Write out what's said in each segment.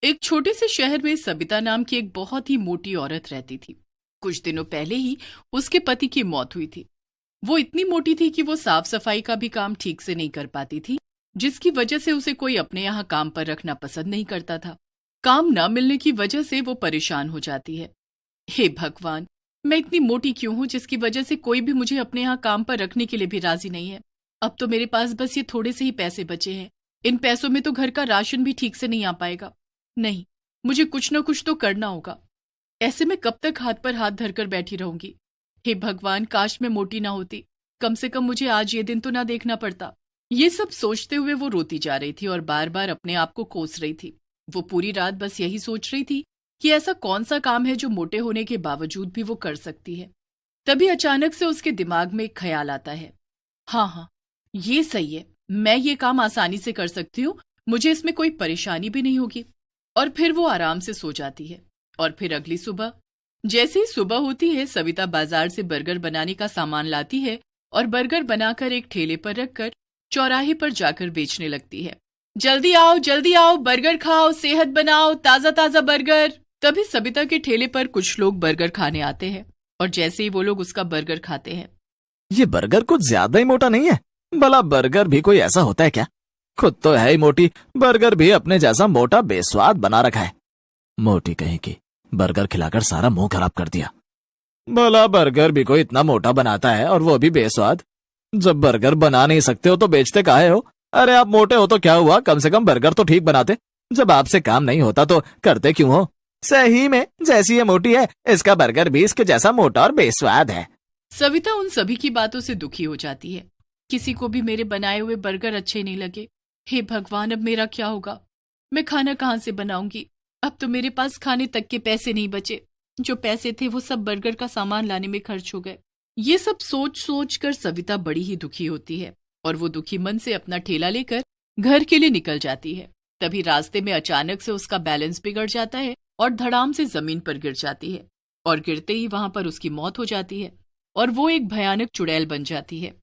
एक छोटे से शहर में सबिता नाम की एक बहुत ही मोटी औरत रहती थी। कुछ दिनों पहले ही उसके पति की मौत हुई थी। वो इतनी मोटी थी कि वो साफ सफाई का भी काम ठीक से नहीं कर पाती थी, जिसकी वजह से उसे कोई अपने यहाँ काम पर रखना पसंद नहीं करता था। काम न मिलने की वजह से वो परेशान हो जाती है। हे भगवान, मैं इतनी मोटी क्यों हूँ जिसकी वजह से कोई भी मुझे अपने यहाँ काम पर रखने के लिए भी राजी नहीं है। अब तो मेरे पास बस ये थोड़े से ही पैसे बचे हैं। इन पैसों में तो घर का राशन भी ठीक से नहीं आ पाएगा। नहीं, मुझे कुछ न कुछ तो करना होगा। ऐसे में कब तक हाथ पर हाथ धरकर बैठी रहूंगी। हे भगवान, काश मैं मोटी ना होती, कम से कम मुझे आज ये दिन तो ना देखना पड़ता। ये सब सोचते हुए वो रोती जा रही थी और बार बार अपने आप को कोस रही थी। वो पूरी रात बस यही सोच रही थी कि ऐसा कौन सा काम है जो मोटे होने के बावजूद भी वो कर सकती है। तभी अचानक से उसके दिमाग में एक ख्याल आता है। हाँ, ये सही है, मैं ये काम आसानी से कर सकती हूँ, मुझे इसमें कोई परेशानी भी नहीं होगी। और फिर वो आराम से सो जाती है। और फिर अगली सुबह, जैसे ही सुबह होती है, सविता बाजार से बर्गर बनाने का सामान लाती है और बर्गर बनाकर एक ठेले पर रखकर चौराहे पर जाकर बेचने लगती है। जल्दी आओ, बर्गर खाओ, सेहत बनाओ, ताजा ताजा बर्गर। तभी सविता के ठेले पर कुछ लोग बर्गर खाने आते हैं और जैसे ही वो लोग उसका बर्गर खाते हैं, ये बर्गर कुछ ज्यादा ही मोटा नहीं है? भला बर्गर भी कोई ऐसा होता है क्या? खुद तो है ही मोटी, बर्गर भी अपने जैसा मोटा बेस्वाद बना रखा है। मोटी कहीं की, बर्गर खिलाकर सारा मुंह खराब कर दिया। भला बर्गर भी कोई इतना मोटा बनाता है और वो भी बेस्वाद? जब बर्गर बना नहीं सकते हो तो बेचते काहे हो? अरे आप मोटे हो तो क्या हुआ, कम से कम बर्गर तो ठीक बनाते। जब आपसे काम नहीं होता तो करते क्यों हो? सही में जैसी ये मोटी है, इसका बर्गर भी इसके जैसा मोटा और बेस्वाद है। सविता उन सभी की बातों से दुखी हो जाती है। किसी को भी मेरे बनाए हुए बर्गर अच्छे नहीं लगे। हे भगवान, अब मेरा क्या होगा? मैं खाना कहाँ से बनाऊंगी? अब तो मेरे पास खाने तक के पैसे नहीं बचे। जो पैसे थे वो सब बर्गर का सामान लाने में खर्च हो गए। ये सब सोच सोच कर सविता बड़ी ही दुखी होती है और वो दुखी मन से अपना ठेला लेकर घर के लिए निकल जाती है। तभी रास्ते में अचानक से उसका बैलेंस बिगड़ जाता है और धड़ाम से जमीन पर गिर जाती है और गिरते ही वहां पर उसकी मौत हो जाती है और वो एक भयानक चुड़ैल बन जाती है।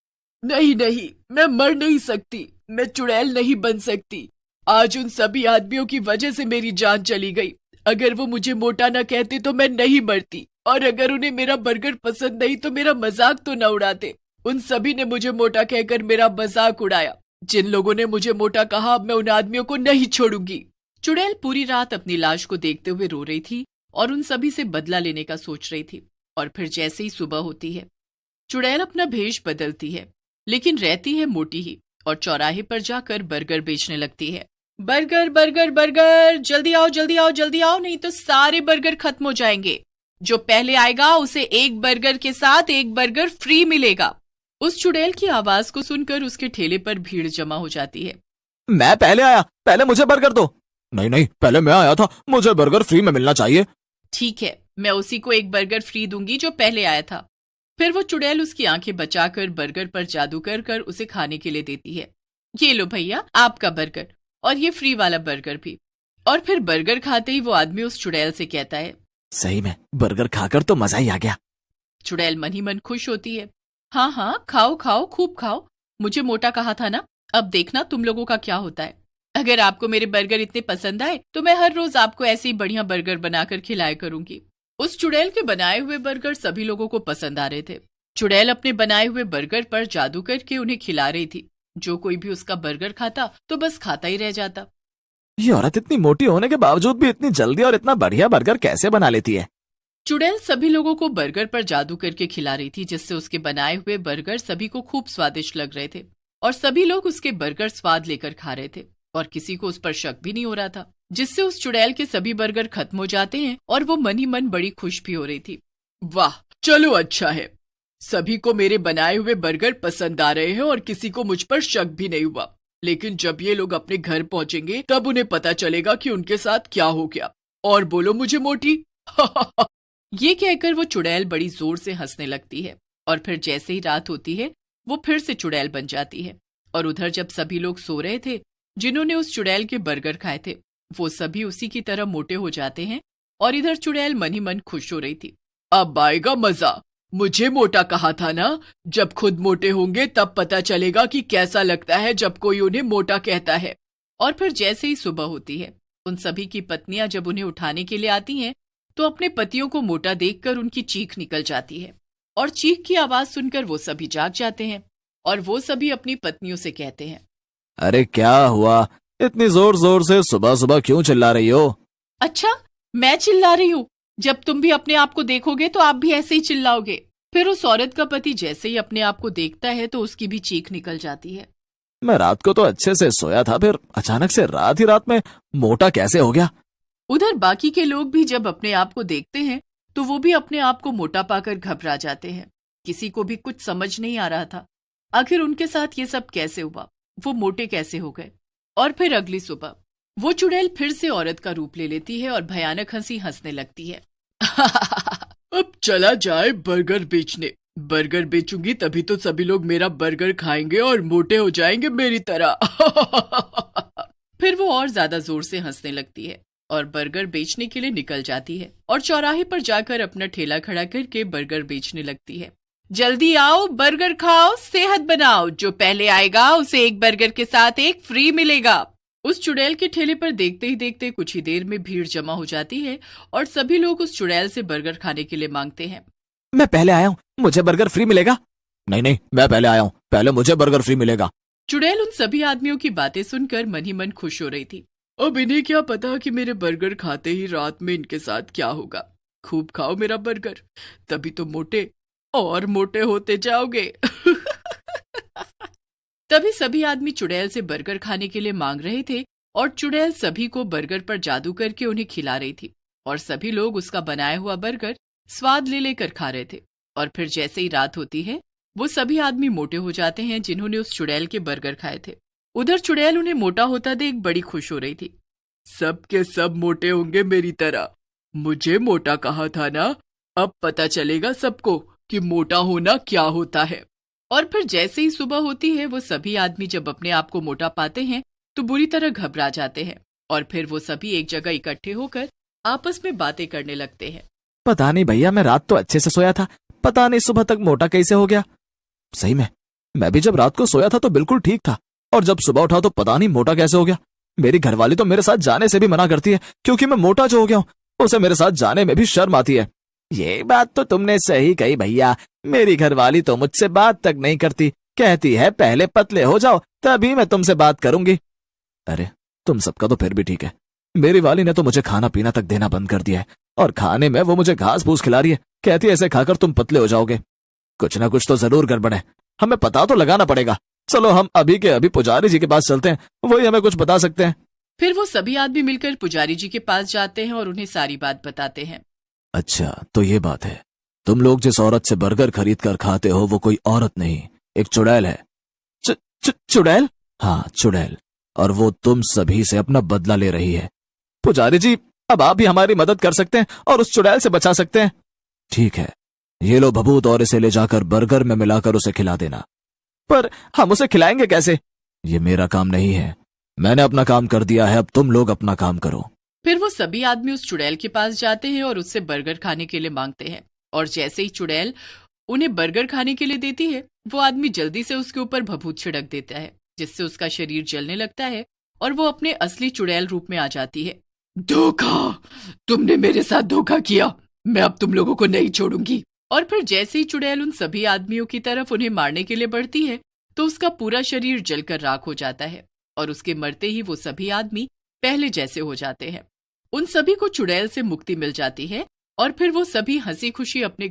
नहीं, मैं मर नहीं सकती, मैं चुड़ैल नहीं बन सकती। आज उन सभी आदमियों की वजह से मेरी जान चली गई। अगर वो मुझे मोटा न कहते तो मैं नहीं मरती, और अगर उन्हें मेरा बर्गर पसंद नहीं तो मेरा मजाक तो न उड़ाते। उन सभी ने मुझे मोटा कहकर मेरा मजाक उड़ाया। जिन लोगों ने मुझे मोटा कहा, अब मैं उन आदमियों को नहीं छोड़ूंगी। चुड़ैल पूरी रात अपनी लाश को देखते हुए रो रही थी और उन सभी से बदला लेने का सोच रही थी। और फिर जैसे ही सुबह होती है, चुड़ैल अपना भेष बदलती है, लेकिन रहती है मोटी ही, और चौराहे पर जाकर बर्गर बेचने लगती है। बर्गर बर्गर बर्गर, जल्दी आओ, नहीं तो सारे बर्गर खत्म हो जाएंगे। जो पहले आएगा उसे एक बर्गर के साथ एक बर्गर फ्री मिलेगा। उस चुड़ैल की आवाज को सुनकर उसके ठेले पर भीड़ जमा हो जाती है। मैं पहले आया, पहले मुझे बर्गर दो। नहीं, पहले मैं आया था, मुझे बर्गर फ्री में मिलना चाहिए। ठीक है, मैं उसी को एक बर्गर फ्री दूंगी जो पहले आया था। फिर वो चुड़ैल उसकी आंखें बचाकर बर्गर पर जादू कर कर उसे खाने के लिए देती है। ये लो भैया, आपका बर्गर, और ये फ्री वाला बर्गर भी। और फिर बर्गर खाते ही वो आदमी उस चुड़ैल से कहता है, सही में बर्गर खाकर तो मजा ही आ गया। चुड़ैल मन ही मन खुश होती है। हाँ, खाओ, खूब खाओ, मुझे मोटा कहा था ना, अब देखना तुम लोगों का क्या होता है। अगर आपको मेरे बर्गर इतने पसंद आए तो मैं हर रोज आपको ऐसे ही बढ़िया बर्गर बनाकर खिलाया करूंगी। उस चुड़ैल के बनाए हुए बर्गर सभी लोगों को पसंद आ रहे थे। चुड़ैल अपने बनाए हुए बर्गर पर जादू करके उन्हें खिला रही थी। जो कोई भी उसका बर्गर खाता तो बस खाता ही रह जाता। ये औरत इतनी मोटी होने के बावजूद भी इतनी जल्दी और इतना बढ़िया बर्गर कैसे बना लेती है? चुड़ैल सभी लोगों को बर्गर पर जादू करके खिला रही थी, जिससे उसके बनाए हुए बर्गर सभी को खूब स्वादिष्ट लग रहे थे और सभी लोग उसके बर्गर स्वाद लेकर खा रहे थे और किसी को उस पर शक भी नहीं हो रहा था, जिससे उस चुड़ैल के सभी बर्गर खत्म हो जाते हैं और वो मन ही मन बड़ी खुश भी हो रही थी। वाह, चलो अच्छा है, सभी को मेरे बनाए हुए बर्गर पसंद आ रहे हैं और किसी को मुझ पर शक भी नहीं हुआ। लेकिन जब ये लोग अपने घर पहुंचेंगे तब उन्हें पता चलेगा कि उनके साथ क्या हो गया। और बोलो मुझे मोटी। ये कहकर वो चुड़ैल बड़ी जोर से हंसने लगती है और फिर जैसे ही रात होती है वो फिर से चुड़ैल बन जाती है। और उधर जब सभी लोग सो रहे थे, जिन्होंने उस चुड़ैल के बर्गर खाए थे, वो सभी उसी की तरह मोटे हो जाते हैं और इधर चुड़ैल मन ही मन खुश हो रही थी। अब आएगा मजा, मुझे मोटा कहा था ना, जब खुद मोटे होंगे तब पता चलेगा कि कैसा लगता है जब कोई उन्हें मोटा कहता है। और फिर जैसे ही सुबह होती है, उन सभी की पत्नियां जब उन्हें उठाने के लिए आती हैं तो अपने पतियों को मोटा देखकर उनकी चीख निकल जाती है और चीख की आवाज सुनकर वो सभी जाग जाते हैं और वो सभी अपनी पत्नियों से कहते हैं, अरे क्या हुआ, इतनी जोर जोर से सुबह सुबह क्यों चिल्ला रही हो? अच्छा, मैं चिल्ला रही हूँ? जब तुम भी अपने आप को देखोगे तो आप भी ऐसे ही चिल्लाओगे। फिर उस औरत का पति जैसे ही अपने आप को देखता है तो उसकी भी चीख निकल जाती है। मैं रात को तो अच्छे से सोया था, फिर अचानक से रात ही रात में मोटा कैसे हो गया? उधर बाकी के लोग भी जब अपने आप को देखते हैं तो वो भी अपने आप को मोटा पाकर घबरा जाते हैं। किसी को भी कुछ समझ नहीं आ रहा था आखिर उनके साथ ये सब कैसे हुआ, वो मोटे कैसे हो गए। और फिर अगली सुबह वो चुड़ैल फिर से औरत का रूप ले लेती है और भयानक हंसी हंसने लगती है। अब चला जाए बर्गर बेचने। बर्गर बेचूंगी तभी तो सभी लोग मेरा बर्गर खाएंगे और मोटे हो जाएंगे मेरी तरह। फिर वो और ज्यादा जोर से हंसने लगती है और बर्गर बेचने के लिए निकल जाती है और चौराहे पर जाकर अपना ठेला खड़ा करके बर्गर बेचने लगती है। जल्दी आओ, बर्गर खाओ, सेहत बनाओ, जो पहले आएगा उसे एक बर्गर के साथ एक फ्री मिलेगा। उस चुड़ैल के ठेले पर देखते ही देखते कुछ ही देर में भीड़ जमा हो जाती है और सभी लोग उस चुड़ैल से बर्गर खाने के लिए मांगते हैं। मैं पहले आया हूँ, मुझे बर्गर फ्री मिलेगा। नहीं नहीं, मैं पहले आया हूँ, पहले मुझे बर्गर फ्री मिलेगा। चुड़ैल उन सभी आदमियों की बातें सुनकर मन ही मन खुश हो रही थी। अब इन्हें क्या पता कि मेरे बर्गर खाते ही रात में इनके साथ क्या होगा। खूब खाओ मेरा बर्गर, तभी तो मोटे और मोटे होते जाओगे। तभी सभी आदमी चुड़ैल से बर्गर खाने के लिए मांग रहे थे और चुड़ैल सभी को बर्गर पर जादू करके उन्हें खिला रही थी और सभी लोग उसका बनाया हुआ बर्गर स्वाद ले लेकर खा रहे थे। और फिर जैसे ही रात होती है वो सभी आदमी मोटे हो जाते हैं जिन्होंने उस चुड़ैल के बर्गर खाए थे। उधर चुड़ैल उन्हें मोटा होता देख बड़ी खुश हो रही थी। सब के सब मोटे होंगे मेरी तरह, मुझे मोटा कहा था ना, अब पता चलेगा सबको कि मोटा होना क्या होता है। और फिर जैसे ही सुबह होती है वो सभी आदमी जब अपने आप को मोटा पाते हैं तो बुरी तरह घबरा जाते हैं और फिर वो सभी एक जगह इकट्ठे होकर आपस में बातें करने लगते हैं। पता नहीं भैया, मैं रात तो अच्छे से सोया था, पता नहीं सुबह तक मोटा कैसे हो गया। सही में मैं भी जब रात को सोया था तो बिल्कुल ठीक था और जब सुबह उठा तो पता नहीं मोटा कैसे हो गया। मेरी घरवाली तो मेरे साथ जाने से भी मना करती है क्योंकि मैं मोटा जो हो गया हूँ, उसे मेरे साथ जाने में भी शर्म आती है। ये बात तो तुमने सही कही भैया, मेरी घरवाली तो मुझसे बात तक नहीं करती, कहती है पहले पतले हो जाओ तभी मैं तुमसे बात करूंगी। अरे तुम सबका तो फिर भी ठीक है, मेरी वाली ने तो मुझे खाना पीना तक देना बंद कर दिया है और खाने में वो मुझे घास फूस खिला रही है, कहती है ऐसे खाकर तुम पतले हो जाओगे। कुछ ना कुछ तो जरूर गड़बड़ है, हमें पता तो लगाना पड़ेगा। चलो हम अभी के अभी पुजारी जी के पास चलते हैं, वही हमें कुछ बता सकते हैं। फिर वो सभी आदमी मिलकर पुजारी जी के पास जाते हैं और उन्हें सारी बात बताते हैं। अच्छा तो ये बात है, तुम लोग जिस औरत से बर्गर खरीद कर खाते हो वो कोई औरत नहीं, एक चुड़ैल है। चुड़ैल? हाँ चुड़ैल, और वो तुम सभी से अपना बदला ले रही है। पुजारी जी अब आप भी हमारी मदद कर सकते हैं और उस चुड़ैल से बचा सकते हैं। ठीक है, ये लो भभूत और इसे ले जाकर बर्गर में मिलाकर उसे खिला देना। पर हम उसे खिलाएंगे कैसे? ये मेरा काम नहीं है, मैंने अपना काम कर दिया है, अब तुम लोग अपना काम करो। फिर वो सभी आदमी उस चुड़ैल के पास जाते हैं और उससे बर्गर खाने के लिए मांगते हैं और जैसे ही चुड़ैल उन्हें बर्गर खाने के लिए देती है वो आदमी जल्दी से उसके ऊपर भभूत छिड़क देता है जिससे उसका शरीर जलने लगता है और वो अपने असली चुड़ैल रूप में आ जाती है। धोखा, तुमने मेरे साथ धोखा किया, मैं अब तुम लोगों को नहीं छोड़ूंगी। और फिर जैसे ही चुड़ैल उन सभी आदमियों की तरफ उन्हें मारने के लिए बढ़ती है तो उसका पूरा शरीर जलकर राख हो जाता है और उसके मरते ही वो सभी आदमी पहले जैसे हो जाते हैं। उन सभी को चुड़ैल से मुक्ति मिल जाती है और फिर वो सभी हंसी खुशी अपने